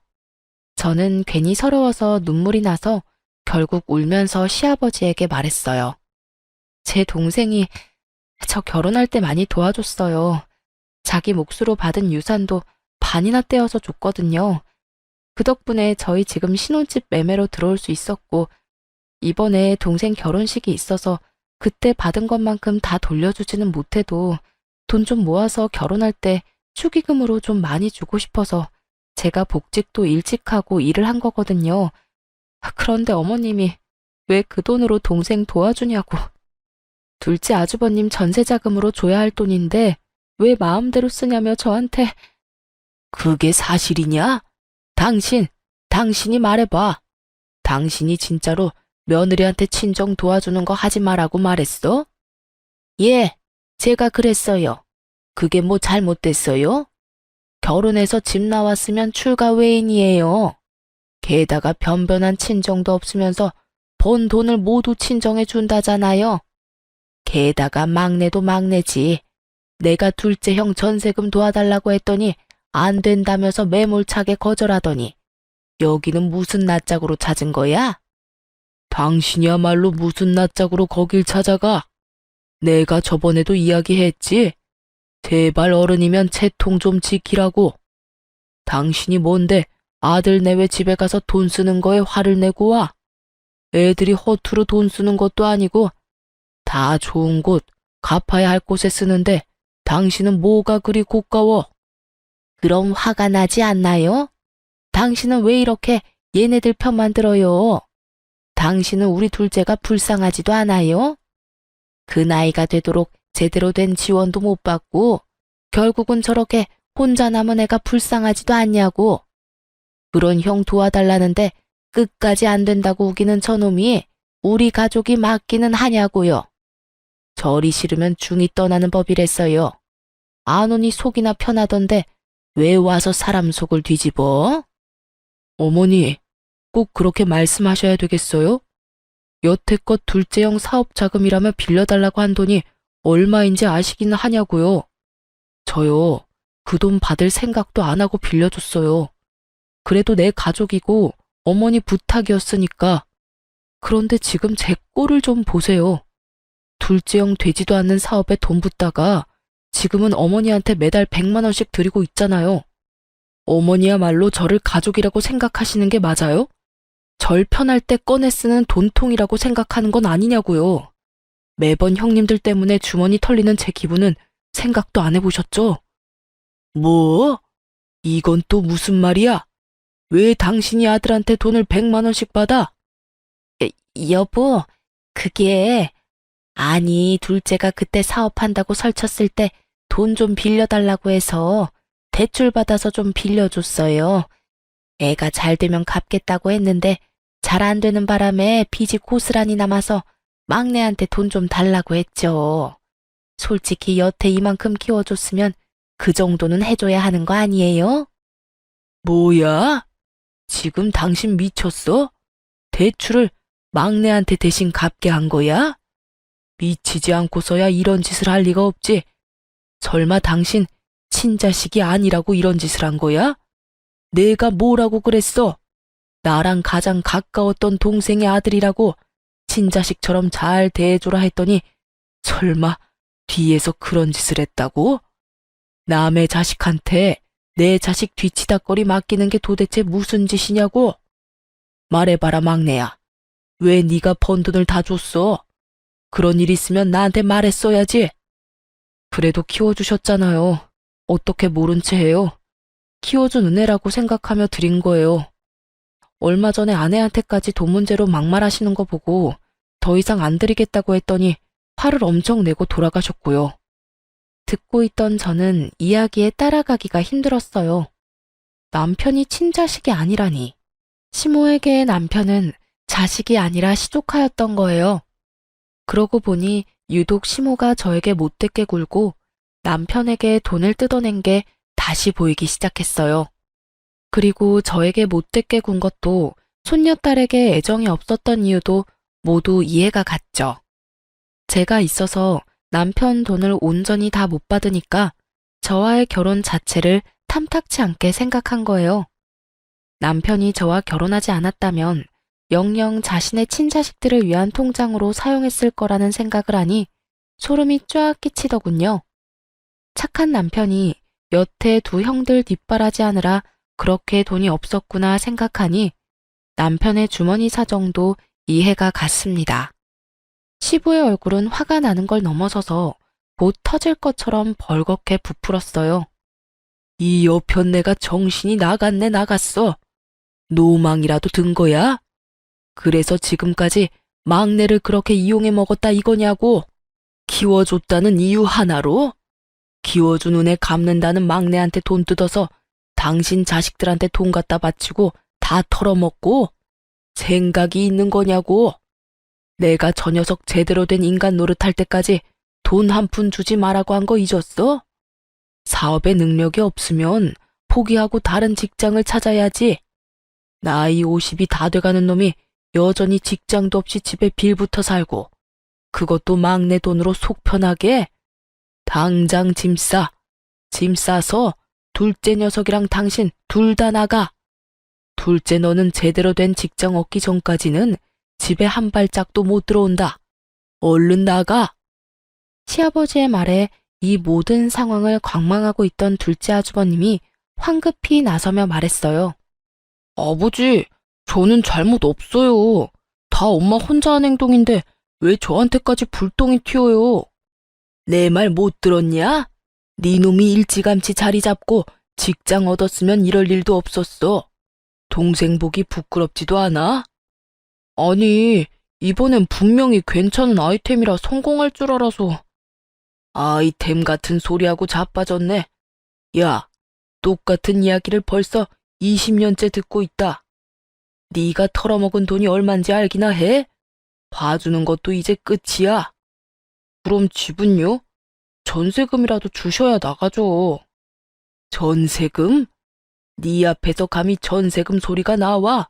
저는 괜히 서러워서 눈물이 나서 결국 울면서 시아버지에게 말했어요. 제 동생이 저 결혼할 때 많이 도와줬어요. 자기 몫으로 받은 유산도 반이나 떼어서 줬거든요. 그 덕분에 저희 지금 신혼집 매매로 들어올 수 있었고, 이번에 동생 결혼식이 있어서 그때 받은 것만큼 다 돌려주지는 못해도 돈 좀 모아서 결혼할 때 축의금으로 좀 많이 주고 싶어서 제가 복직도 일찍 하고 일을 한 거거든요. 그런데 어머님이 왜 그 돈으로 동생 도와주냐고. 둘째 아주버님 전세자금으로 줘야 할 돈인데 왜 마음대로 쓰냐며 저한테. 그게 사실이냐? 당신이 말해봐. 당신이 진짜로 며느리한테 친정 도와주는 거 하지 말라고 말했어? 예, 제가 그랬어요. 그게 뭐 잘못됐어요? 결혼해서 집 나왔으면 출가 외인이에요. 게다가 변변한 친정도 없으면서 번 돈을 모두 친정에 준다잖아요. 게다가 막내도 막내지. 내가 둘째 형 전세금 도와달라고 했더니 안 된다면서 매몰차게 거절하더니 여기는 무슨 낯짝으로 찾은 거야? 당신이야말로 무슨 낯짝으로 거길 찾아가? 내가 저번에도 이야기했지. 제발 어른이면 채통 좀 지키라고. 당신이 뭔데 아들 내외 집에 가서 돈 쓰는 거에 화를 내고 와. 애들이 허투루 돈 쓰는 것도 아니고 다 좋은 곳, 갚아야 할 곳에 쓰는데 당신은 뭐가 그리 고가워? 그럼 화가 나지 않나요? 당신은 왜 이렇게 얘네들 편만 들어요? 당신은 우리 둘째가 불쌍하지도 않아요? 그 나이가 되도록 제대로 된 지원도 못 받고 결국은 저렇게 혼자 남은 애가 불쌍하지도 않냐고. 그런 형 도와달라는데 끝까지 안 된다고 우기는 저놈이 우리 가족이 맞기는 하냐고요. 저리 싫으면 중이 떠나는 법이랬어요. 안 오니 속이나 편하던데 왜 와서 사람 속을 뒤집어? 어머니, 꼭 그렇게 말씀하셔야 되겠어요? 여태껏 둘째 형 사업 자금이라며 빌려달라고 한 돈이 얼마인지 아시기는 하냐고요. 저요, 그 돈 받을 생각도 안 하고 빌려줬어요. 그래도 내 가족이고 어머니 부탁이었으니까. 그런데 지금 제 꼴을 좀 보세요. 둘째 형 되지도 않는 사업에 돈 붓다가 지금은 어머니한테 매달 100만 원씩 드리고 있잖아요. 어머니야말로 저를 가족이라고 생각하시는 게 맞아요? 절 편할 때 꺼내 쓰는 돈통이라고 생각하는 건 아니냐고요. 매번 형님들 때문에 주머니 털리는 제 기분은 생각도 안 해보셨죠? 뭐? 이건 또 무슨 말이야? 왜 당신이 아들한테 돈을 100만 원씩 받아? 여보, 그게 아니, 둘째가 그때 사업한다고 설쳤을 때 돈 좀 빌려달라고 해서 대출 받아서 좀 빌려줬어요. 애가 잘 되면 갚겠다고 했는데 잘 안 되는 바람에 빚이 고스란히 남아서 막내한테 돈 좀 달라고 했죠. 솔직히 여태 이만큼 키워줬으면 그 정도는 해줘야 하는 거 아니에요? 뭐야? 지금 당신 미쳤어? 대출을 막내한테 대신 갚게 한 거야? 미치지 않고서야 이런 짓을 할 리가 없지. 설마 당신 친자식이 아니라고 이런 짓을 한 거야? 내가 뭐라고 그랬어? 나랑 가장 가까웠던 동생의 아들이라고 친자식처럼 잘 대해줘라 했더니 설마 뒤에서 그런 짓을 했다고? 남의 자식한테 내 자식 뒤치다꺼리 맡기는 게 도대체 무슨 짓이냐고? 말해봐라 막내야. 왜 네가 번 돈을 다 줬어? 그런 일 있으면 나한테 말했어야지. 그래도 키워주셨잖아요. 어떻게 모른 채 해요? 키워준 은혜라고 생각하며 드린 거예요. 얼마 전에 아내한테까지 돈 문제로 막말하시는 거 보고 더 이상 안 드리겠다고 했더니 화를 엄청 내고 돌아가셨고요. 듣고 있던 저는 이야기에 따라가기가 힘들었어요. 남편이 친자식이 아니라니. 시모에게의 남편은 자식이 아니라 시조카였던 거예요. 그러고 보니 유독 시모가 저에게 못되게 굴고 남편에게 돈을 뜯어낸 게 다시 보이기 시작했어요. 그리고 저에게 못되게 군 것도 손녀딸에게 애정이 없었던 이유도 모두 이해가 갔죠. 제가 있어서 남편 돈을 온전히 다 못 받으니까 저와의 결혼 자체를 탐탁치 않게 생각한 거예요. 남편이 저와 결혼하지 않았다면 영영 자신의 친자식들을 위한 통장으로 사용했을 거라는 생각을 하니 소름이 쫙 끼치더군요. 착한 남편이 여태 두 형들 뒷바라지하느라 그렇게 돈이 없었구나 생각하니 남편의 주머니 사정도 이해가 갔습니다. 시부의 얼굴은 화가 나는 걸 넘어서서 곧 터질 것처럼 벌겋게 부풀었어요. 이 여편네가 정신이 나갔네 나갔어. 노망이라도 든 거야? 그래서 지금까지 막내를 그렇게 이용해 먹었다 이거냐고? 키워줬다는 이유 하나로? 키워준 은혜 갚는다는 막내한테 돈 뜯어서 당신 자식들한테 돈 갖다 바치고 다 털어먹고? 생각이 있는 거냐고? 내가 저 녀석 제대로 된 인간 노릇할 때까지 돈 한 푼 주지 말라고 한 거 잊었어? 사업에 능력이 없으면 포기하고 다른 직장을 찾아야지. 나이 50이 다 돼가는 놈이 여전히 직장도 없이 집에 빌붙어 살고 그것도 막내 돈으로 속 편하게? 당장 짐 싸. 짐 싸서 둘째 녀석이랑 당신 둘 다 나가. 둘째 너는 제대로 된 직장 얻기 전까지는 집에 한 발짝도 못 들어온다. 얼른 나가. 시아버지의 말에 이 모든 상황을 관망하고 있던 둘째 아주버님이 황급히 나서며 말했어요. 아버지, 저는 잘못 없어요. 다 엄마 혼자 한 행동인데 왜 저한테까지 불똥이 튀어요? 내 말 못 들었냐? 네 놈이 일찌감치 자리 잡고 직장 얻었으면 이럴 일도 없었어. 동생 보기 부끄럽지도 않아? 아니, 이번엔 분명히 괜찮은 아이템이라 성공할 줄 알아서. 아이템 같은 소리하고 자빠졌네. 야, 똑같은 이야기를 벌써 20년째 듣고 있다. 네가 털어먹은 돈이 얼만지 알기나 해? 봐주는 것도 이제 끝이야. 그럼 집은요? 전세금이라도 주셔야 나가죠. 전세금? 네 앞에서 감히 전세금 소리가 나와?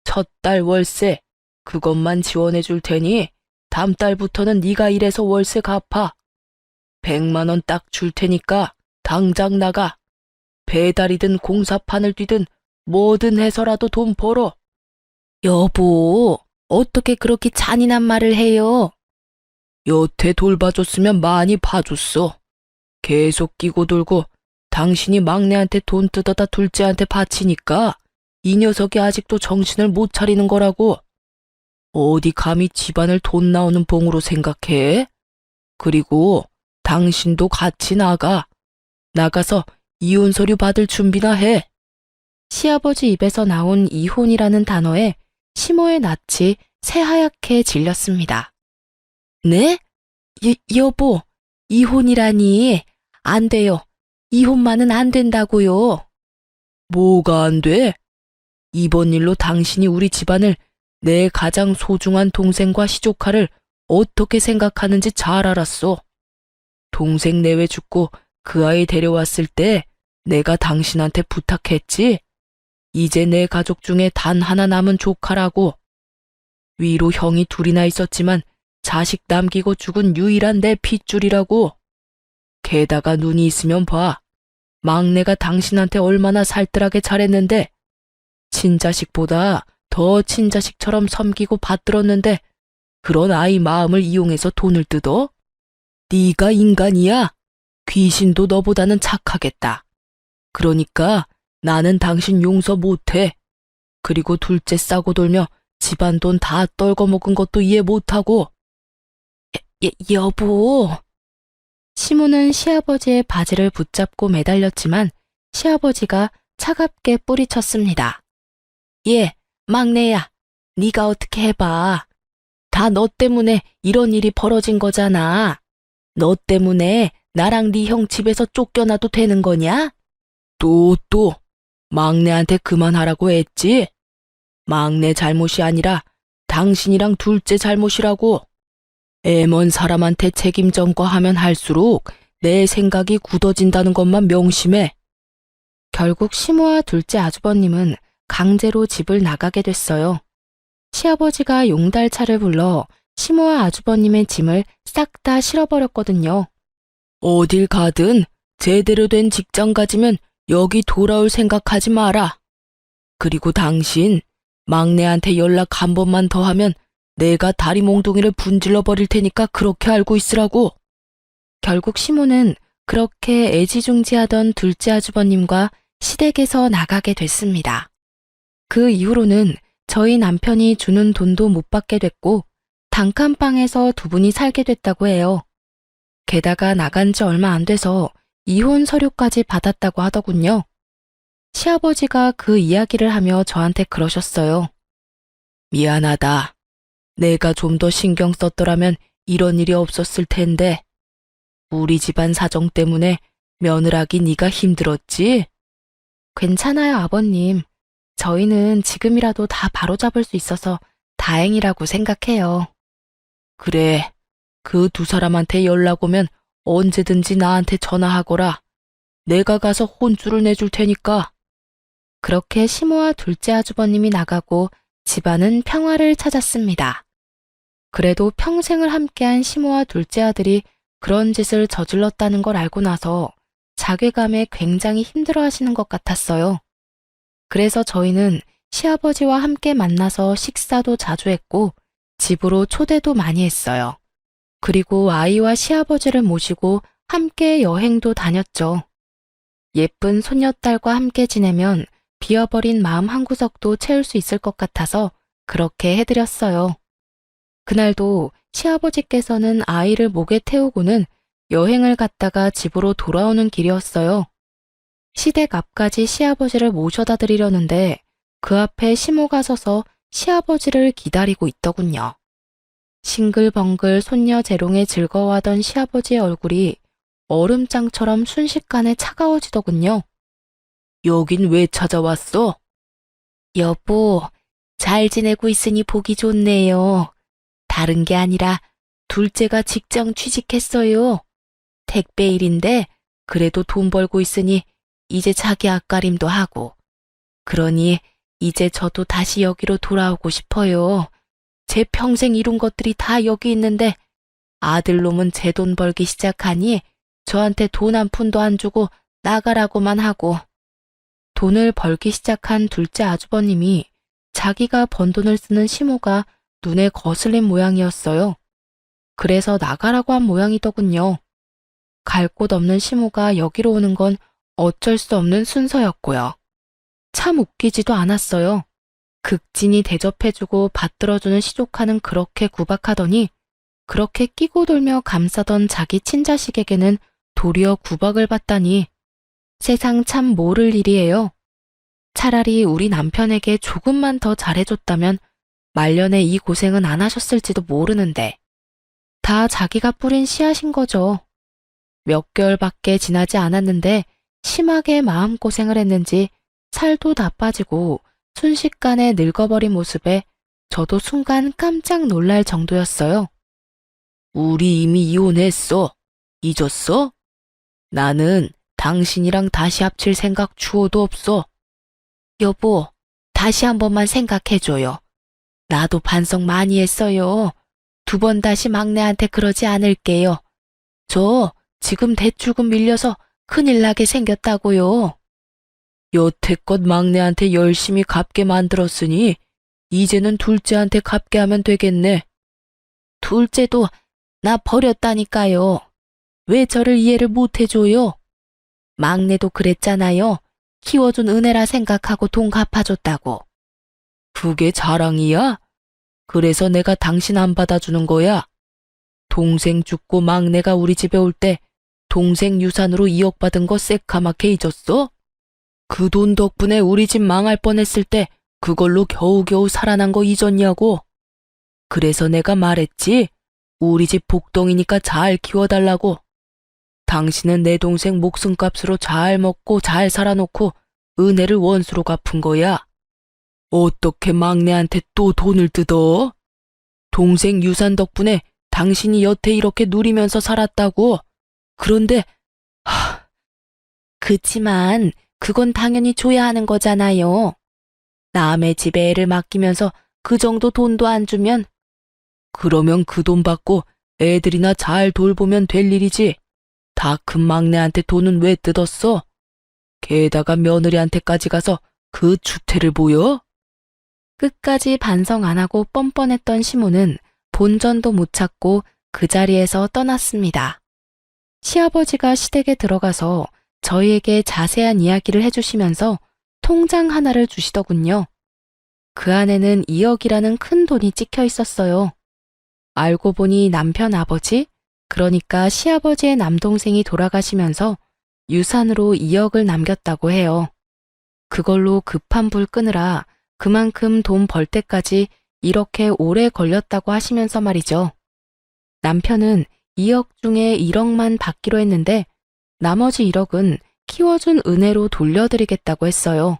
첫 달 월세, 그것만 지원해 줄 테니 다음 달부터는 네가 일해서 월세 갚아. 100만 원 딱 줄 테니까 당장 나가. 배달이든 공사판을 뛰든 뭐든 해서라도 돈 벌어. 여보, 어떻게 그렇게 잔인한 말을 해요? 여태 돌봐줬으면 많이 봐줬어. 계속 끼고 돌고 당신이 막내한테 돈 뜯어다 둘째한테 바치니까 이 녀석이 아직도 정신을 못 차리는 거라고. 어디 감히 집안을 돈 나오는 봉으로 생각해? 그리고 당신도 같이 나가. 나가서 이혼 서류 받을 준비나 해. 시아버지 입에서 나온 이혼이라는 단어에 시모의 낯이 새하얗게 질렸습니다. 네? 여보, 이혼이라니. 안 돼요. 이혼만은 안 된다고요. 뭐가 안 돼? 이번 일로 당신이 우리 집안을 내 가장 소중한 동생과 시조카를 어떻게 생각하는지 잘 알았어. 동생 내외 죽고 그 아이 데려왔을 때 내가 당신한테 부탁했지? 이제 내 가족 중에 단 하나 남은 조카라고. 위로 형이 둘이나 있었지만 자식 남기고 죽은 유일한 내 핏줄이라고. 게다가 눈이 있으면 봐. 막내가 당신한테 얼마나 살뜰하게 잘했는데 친자식보다 더 친자식처럼 섬기고 받들었는데 그런 아이 마음을 이용해서 돈을 뜯어? 네가 인간이야? 귀신도 너보다는 착하겠다. 그러니까 나는 당신 용서 못해. 그리고 둘째 싸고 돌며 집안 돈 다 떨궈먹은 것도 이해 못하고. 여보. 시모는 시아버지의 바지를 붙잡고 매달렸지만 시아버지가 차갑게 뿌리쳤습니다. 막내야, 네가 어떻게 해봐. 다 너 때문에 이런 일이 벌어진 거잖아. 너 때문에 나랑 네 형 집에서 쫓겨나도 되는 거냐? 또 막내한테 그만하라고 했지? 막내 잘못이 아니라 당신이랑 둘째 잘못이라고. 애먼 사람한테 책임 전가하면 할수록 내 생각이 굳어진다는 것만 명심해. 결국 시모와 둘째 아주버님은 강제로 집을 나가게 됐어요. 시아버지가 용달차를 불러 시모와 아주버님의 짐을 싹 다 실어버렸거든요. 어딜 가든 제대로 된 직장 가지면 여기 돌아올 생각하지 마라. 그리고 당신, 막내한테 연락 한 번만 더 하면 내가 다리 몽둥이를 분질러 버릴 테니까 그렇게 알고 있으라고. 결국 시모는 그렇게 애지중지하던 둘째 아주버님과 시댁에서 나가게 됐습니다. 그 이후로는 저희 남편이 주는 돈도 못 받게 됐고 단칸방에서 두 분이 살게 됐다고 해요. 게다가 나간 지 얼마 안 돼서 이혼 서류까지 받았다고 하더군요. 시아버지가 그 이야기를 하며 저한테 그러셨어요. 미안하다. 내가 좀 더 신경 썼더라면 이런 일이 없었을 텐데. 우리 집안 사정 때문에 며느라기 네가 힘들었지? 괜찮아요, 아버님. 저희는 지금이라도 다 바로잡을 수 있어서 다행이라고 생각해요. 그래, 그 두 사람한테 연락 오면 언제든지 나한테 전화하거라. 내가 가서 혼쭐을 내줄 테니까. 그렇게 시모와 둘째 아주버님이 나가고 집안은 평화를 찾았습니다. 그래도 평생을 함께한 시모와 둘째 아들이 그런 짓을 저질렀다는 걸 알고 나서 자괴감에 굉장히 힘들어하시는 것 같았어요. 그래서 저희는 시아버지와 함께 만나서 식사도 자주 했고 집으로 초대도 많이 했어요. 그리고 아이와 시아버지를 모시고 함께 여행도 다녔죠. 예쁜 손녀딸과 함께 지내면 비어버린 마음 한구석도 채울 수 있을 것 같아서 그렇게 해드렸어요. 그날도 시아버지께서는 아이를 목에 태우고는 여행을 갔다가 집으로 돌아오는 길이었어요. 시댁 앞까지 시아버지를 모셔다 드리려는데 그 앞에 시모가 서서 시아버지를 기다리고 있더군요. 싱글벙글 손녀 재롱에 즐거워하던 시아버지의 얼굴이 얼음장처럼 순식간에 차가워지더군요. 여긴 왜 찾아왔어? 여보, 잘 지내고 있으니 보기 좋네요. 다른 게 아니라 둘째가 직장 취직했어요. 택배 일인데 그래도 돈 벌고 있으니 이제 자기 앞가림도 하고. 그러니 이제 저도 다시 여기로 돌아오고 싶어요. 제 평생 이룬 것들이 다 여기 있는데 아들놈은 제 돈 벌기 시작하니 저한테 돈 한 푼도 안 주고 나가라고만 하고. 돈을 벌기 시작한 둘째 아주버님이 자기가 번 돈을 쓰는 시모가 눈에 거슬린 모양이었어요. 그래서 나가라고 한 모양이더군요. 갈 곳 없는 시모가 여기로 오는 건 어쩔 수 없는 순서였고요. 참 웃기지도 않았어요. 극진히 대접해주고 받들어주는 시조카는 그렇게 구박하더니 그렇게 끼고 돌며 감싸던 자기 친자식에게는 도리어 구박을 받다니 세상 참 모를 일이에요. 차라리 우리 남편에게 조금만 더 잘해줬다면 말년에 이 고생은 안 하셨을지도 모르는데 다 자기가 뿌린 씨앗인 거죠. 몇 개월밖에 지나지 않았는데 심하게 마음고생을 했는지 살도 다 빠지고 순식간에 늙어버린 모습에 저도 순간 깜짝 놀랄 정도였어요. 우리 이미 이혼했어. 잊었어? 나는 당신이랑 다시 합칠 생각 추호도 없어. 여보, 다시 한 번만 생각해줘요. 나도 반성 많이 했어요. 2번 다시 막내한테 그러지 않을게요. 저 지금 대출금 밀려서 큰일 나게 생겼다고요. 여태껏 막내한테 열심히 갚게 만들었으니 이제는 둘째한테 갚게 하면 되겠네. 둘째도 나 버렸다니까요. 왜 저를 이해를 못 해줘요? 막내도 그랬잖아요. 키워준 은혜라 생각하고 돈 갚아줬다고. 그게 자랑이야? 그래서 내가 당신 안 받아주는 거야. 동생 죽고 막내가 우리 집에 올 때 동생 유산으로 2억 받은 거 새카맣게 잊었어? 그 돈 덕분에 우리 집 망할 뻔했을 때 그걸로 겨우겨우 살아난 거 잊었냐고. 그래서 내가 말했지. 우리 집 복덩이니까 잘 키워달라고. 당신은 내 동생 목숨값으로 잘 먹고 잘 살아놓고 은혜를 원수로 갚은 거야. 어떻게 막내한테 또 돈을 뜯어? 동생 유산 덕분에 당신이 여태 이렇게 누리면서 살았다고. 그런데 그치만 그건 당연히 줘야 하는 거잖아요. 남의 집에 애를 맡기면서 그 정도 돈도 안 주면 그러면 그 돈 받고 애들이나 잘 돌보면 될 일이지. 다 큰 막내한테 돈은 왜 뜯었어? 게다가 며느리한테까지 가서 그 추태를 보여? 끝까지 반성 안 하고 뻔뻔했던 시모는 본전도 못 찾고 그 자리에서 떠났습니다. 시아버지가 시댁에 들어가서 저희에게 자세한 이야기를 해주시면서 통장 하나를 주시더군요. 그 안에는 2억이라는 큰 돈이 찍혀 있었어요. 알고 보니 남편 아버지, 그러니까 시아버지의 남동생이 돌아가시면서 유산으로 2억을 남겼다고 해요. 그걸로 급한 불 끄느라 그만큼 돈 벌 때까지 이렇게 오래 걸렸다고 하시면서 말이죠. 남편은 2억 중에 1억만 받기로 했는데 나머지 1억은 키워준 은혜로 돌려드리겠다고 했어요.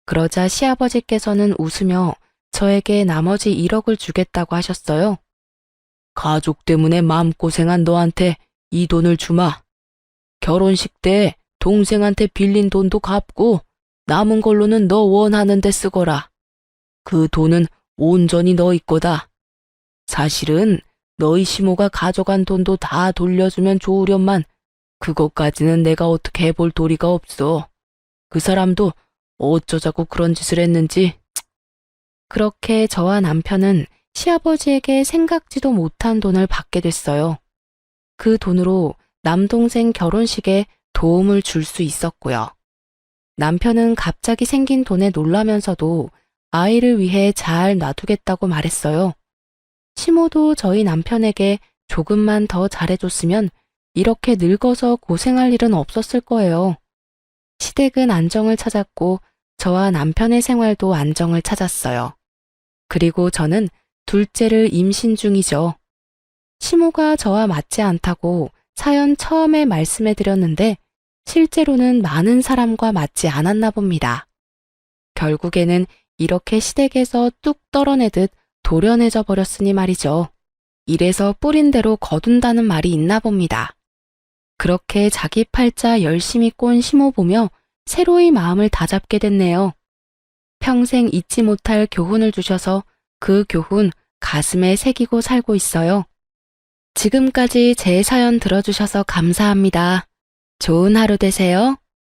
그러자 시아버지께서는 웃으며 저에게 나머지 1억을 주겠다고 하셨어요. 가족 때문에 마음고생한 너한테 이 돈을 주마. 결혼식 때 동생한테 빌린 돈도 갚고 남은 걸로는 너 원하는 데 쓰거라. 그 돈은 온전히 너희 거다. 사실은 너희 시모가 가져간 돈도 다 돌려주면 좋으련만 그것까지는 내가 어떻게 해볼 도리가 없어. 그 사람도 어쩌자고 그런 짓을 했는지. 그렇게 저와 남편은 시아버지에게 생각지도 못한 돈을 받게 됐어요. 그 돈으로 남동생 결혼식에 도움을 줄 수 있었고요. 남편은 갑자기 생긴 돈에 놀라면서도 아이를 위해 잘 놔두겠다고 말했어요. 시모도 저희 남편에게 조금만 더 잘해줬으면 이렇게 늙어서 고생할 일은 없었을 거예요. 시댁은 안정을 찾았고 저와 남편의 생활도 안정을 찾았어요. 그리고 저는 둘째를 임신 중이죠. 시모가 저와 맞지 않다고 사연 처음에 말씀해 드렸는데 실제로는 많은 사람과 맞지 않았나 봅니다. 결국에는 이렇게 시댁에서 뚝 떨어내듯 도려내져 버렸으니 말이죠. 이래서 뿌린 대로 거둔다는 말이 있나 봅니다. 그렇게 자기 팔자 열심히 꼰 시모 보며 새로이 마음을 다잡게 됐네요. 평생 잊지 못할 교훈을 주셔서 그 교훈 가슴에 새기고 살고 있어요. 지금까지 제 사연 들어주셔서 감사합니다. 좋은 하루 되세요.